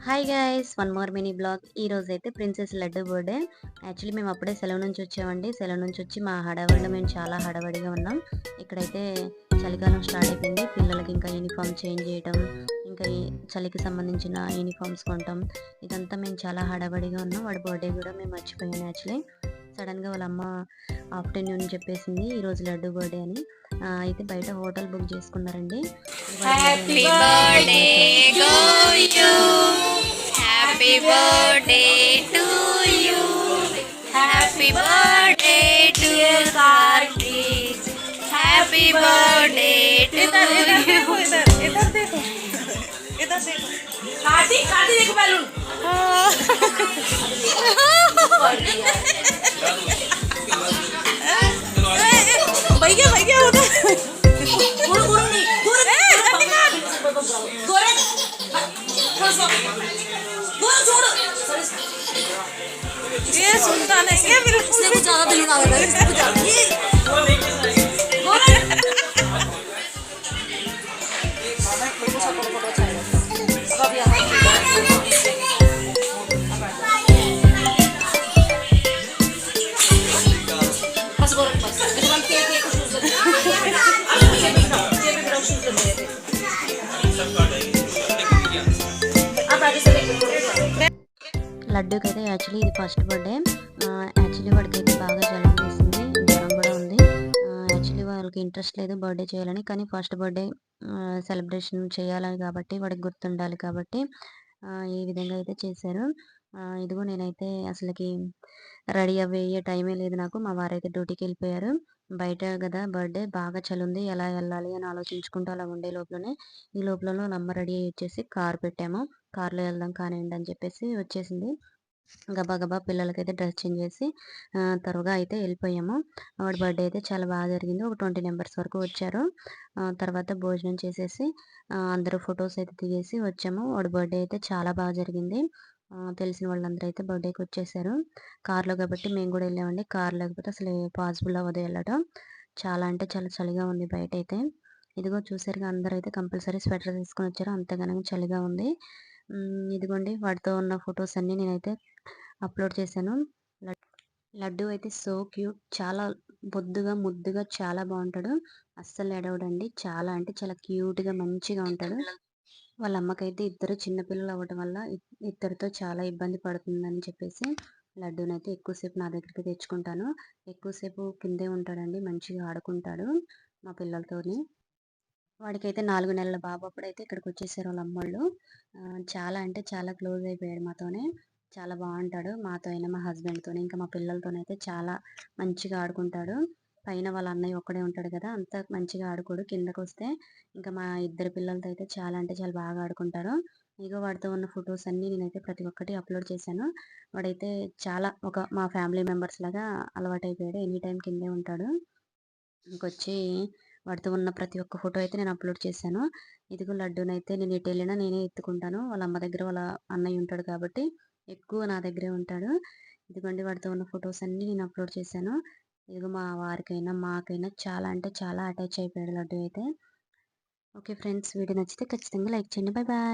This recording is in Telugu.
Hi guys, one more mini blog. ఈ రోజు అయితే ప్రిన్సెస్ లడ్డు బర్త్డే. యాక్చువల్లీ మేము అప్పుడే సెలవు నుంచి వచ్చామండి. సెలవు నుంచి వచ్చి మా హడావిడిలో మేము చాలా హడావిడిగా ఉన్నాం. ఇక్కడైతే చలికాలం స్టార్ట్ అయిపోయింది. పిల్లలకి ఇంకా యూనిఫామ్ చేంజ్ చేయటం, ఇంకా ఈ చలికి సంబంధించిన యూనిఫామ్స్ కొనటం, ఇదంతా మేము చాలా హడావిడిగా ఉన్నాం. వాడి బర్త్డే కూడా మేము మర్చిపోయాం. యాక్చువల్లీ సడన్గా వాళ్ళ అమ్మ ఆఫ్టర్నూన్ చెప్పేసింది ఈరోజు లడ్డు బర్త్డే అని. అయితే బయట హోటల్ బుక్ చేసుకున్నారండి. Happy birthday to you, happy birthday to you, happy birthday to Karthik, happy birthday to you. Kartik Kartik देखो बैलून भैया भैया उधर गुरु गुरु नहीं गुरु गोरे गुरु छोड़ ये सुनता नहीं ये मेरे इसने कुछ ज्यादा बैलून आ गया इसने कुछ ज्यादा ये गोरे లడ్డూకి అయితే యాక్చువల్లీ ఇది ఫస్ట్ బర్త్డే. యాక్చువల్లీ వాడికి అయితే బాగా జలం వేసింది, జ్వరం కూడా ఉంది. యాక్చువల్లీ వాళ్ళకి ఇంట్రెస్ట్ లేదు బర్త్డే చేయాలని, కానీ ఫస్ట్ బర్త్డే సెలబ్రేషన్ చేయాలని కాబట్టి వాడికి గుర్తుండాలి కాబట్టి ఈ విధంగా అయితే చేశారు. ఇదిగో నేనైతే అసలుకి రెడీ అయ్యే టైమే లేదు నాకు. మా వారైతే డ్యూటీకి వెళ్ళిపోయారు. బయట కదా బర్త్డే, బాగా చలి ఉంది, ఎలా వెళ్ళాలి అని ఆలోచించుకుంటూ అలా ఉండే లోపలనే ఈ లోపలలో నమ్మ రెడీ అయ్యి వచ్చేసి కార్ పెట్టాము. కార్లో వెళ్దాం కానివ్వండి అని చెప్పేసి వచ్చేసింది. గబా గబా పిల్లలకైతే డ్రెస్ చేంజ్ చేసి త్వరగా అయితే వెళ్ళిపోయాము. వాడి బర్త్డే అయితే చాలా బాగా జరిగింది. ఒక 20 మెంబర్స్ వరకు వచ్చారు. తర్వాత భోజనం చేసేసి అందరూ ఫొటోస్ అయితే తీసేసి వచ్చాము. వాడి బర్త్డే అయితే చాలా బాగా జరిగింది. తెలిసిన వాళ్ళందరూ అయితే బర్త్డేకి వచ్చేసారు. కార్లో కాబట్టి మేము కూడా వెళ్ళామండి. కార్ లేకపోతే అసలు పాసిబుల్ అవ్వదు వెళ్ళడం. చాలా అంటే చాలా చలిగా ఉంది బయట అయితే. ఇదిగో చూసారుగా, అందరూ అయితే కంపల్సరీ స్వెటర్ తీసుకొని వచ్చారు, అంతగానో చలిగా ఉంది. ఇదిగోండి వాటితో ఉన్న ఫొటోస్ అన్నీ నేనైతే అప్లోడ్ చేశాను. లడ్డు అయితే సో క్యూట్, చాలా బొద్దుగా ముద్దుగా చాలా బాగుంటాడు. అస్సలు ఎడవడండి, చాలా అంటే చాలా క్యూట్గా మంచిగా ఉంటాడు. వాళ్ళ అమ్మకైతే ఇద్దరు చిన్నపిల్లలు అవ్వడం వల్ల ఇద్దరితో చాలా ఇబ్బంది పడుతుందని చెప్పేసి లడ్డూనైతే ఎక్కువసేపు నా దగ్గరికి తెచ్చుకుంటాను. ఎక్కువసేపు కిందే ఉంటాడండి, మంచిగా ఆడుకుంటాడు మా పిల్లలతోని. వాడికైతే 4 నెలల బాబు అప్పుడైతే ఇక్కడికి వచ్చేసారు వాళ్ళ అమ్మోళ్ళు. చాలా అంటే చాలా క్లోజ్ అయిపోయాడు మాతోనే. చాలా బాగుంటాడు మాతో అయినా, మా హస్బెండ్తోనే, ఇంకా మా పిల్లలతోనైతే చాలా మంచిగా ఆడుకుంటాడు. పైన వాళ్ళ అన్నయ్య ఒక్కడే ఉంటాడు కదా, అంత మంచిగా ఆడుకోడు. కిందకు వస్తే ఇంకా మా ఇద్దరు పిల్లలతో అయితే చాలా అంటే చాలా బాగా ఆడుకుంటారు. ఇగో వాడితో ఉన్న ఫొటోస్ అన్నీ నేనైతే ప్రతి ఒక్కటి అప్లోడ్ చేశాను. వాడైతే చాలా మా ఫ్యామిలీ మెంబర్స్ లాగా అలవాటైపోయాడు. ఎనీ టైం కిందే ఉంటాడు. ఇంకొచ్చి వాడితో ఉన్న ప్రతి ఒక్క ఫోటో అయితే నేను అప్లోడ్ చేశాను. ఇదిగో లడ్డూనైతే నేను ఎటు వెళ్ళినా నేనే ఎత్తుకుంటాను. వాళ్ళ అమ్మ దగ్గర వాళ్ళ అన్నయ్య ఉంటాడు కాబట్టి ఎక్కువ నా దగ్గరే ఉంటాడు. ఇదిగోండి వాడితో ఉన్న ఫొటోస్ అన్నీ నేను అప్లోడ్ చేశాను. ఇదిగో మా వారికైనా మాకైనా చాలా అంటే చాలా అటాచ్ అయిపోయాడు లడ్డు అయితే. ఓకే ఫ్రెండ్స్, వీడియో నచ్చితే ఖచ్చితంగా లైక్ చేయండి. Bye bye.